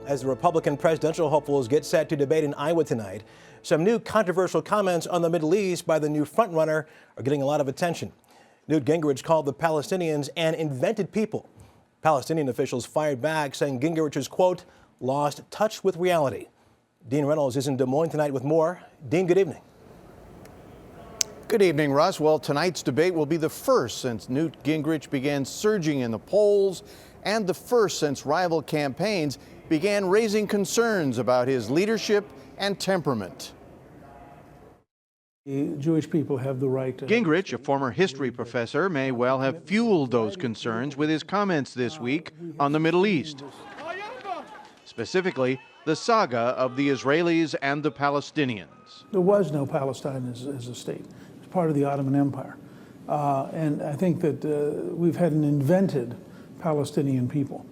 As the Republican presidential hopefuls get set to debate in Iowa tonight, some new controversial comments on the Middle East by the new frontrunner are getting a lot of attention. Newt Gingrich called the Palestinians an invented people. Palestinian officials fired back, saying Gingrich's, quote, lost touch with reality. Dean Reynolds is in Des Moines tonight with more. Dean, good evening. Good evening, Russ. Well, tonight's debate will be the first since Newt Gingrich began surging in the polls and the first since rival campaigns began raising concerns about his leadership and temperament. Jewish people have the right to... Gingrich, a former history professor, may well have fueled those concerns with his comments this week on the Middle East. Specifically, the saga of the Israelis and the Palestinians. There was no Palestine as a state. It's part of the Ottoman Empire. And I think that we've had an invented Palestinian people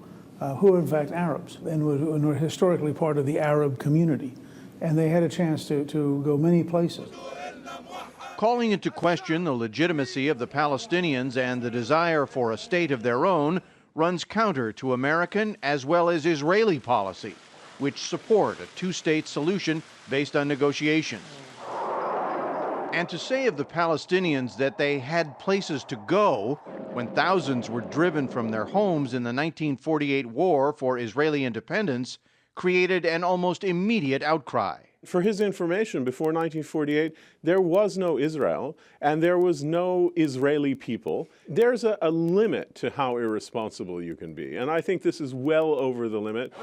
who are in fact Arabs and were historically part of the Arab community. And they had a chance to go many places. Calling into question the legitimacy of the Palestinians and the desire for a state of their own runs counter to American as well as Israeli policy, which support a two-state solution based on negotiations. And to say of the Palestinians that they had places to go when thousands were driven from their homes in the 1948 war for Israeli independence created an almost immediate outcry. For his information, before 1948, there was no Israel, and there was no Israeli people. There's a limit to how irresponsible you can be, and I think this is well over the limit.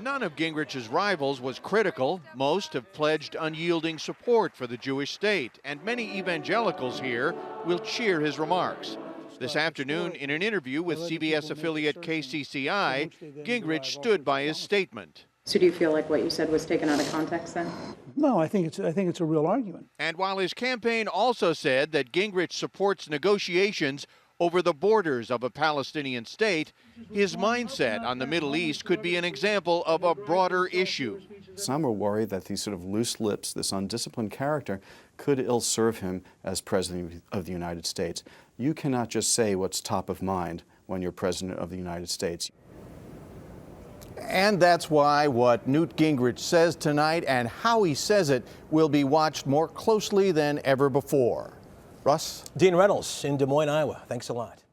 None of Gingrich's rivals was critical. Most have pledged unyielding support for the Jewish state, and many evangelicals here will cheer his remarks. This afternoon, in an interview with CBS affiliate KCCI, Gingrich stood by his statement. So do you feel like what you said was taken out of context then? No, I think it's a real argument. And while his campaign also said that Gingrich supports negotiations over the borders of a Palestinian state, his mindset on the Middle East could be an example of a broader issue. Some are worried that these sort of loose lips, this undisciplined character, could ill-serve him as President of the United States. You cannot just say what's top of mind when you're President of the United States. And that's why what Newt Gingrich says tonight and how he says it will be watched more closely than ever before. Russ? Dean Reynolds in Des Moines, Iowa. Thanks a lot.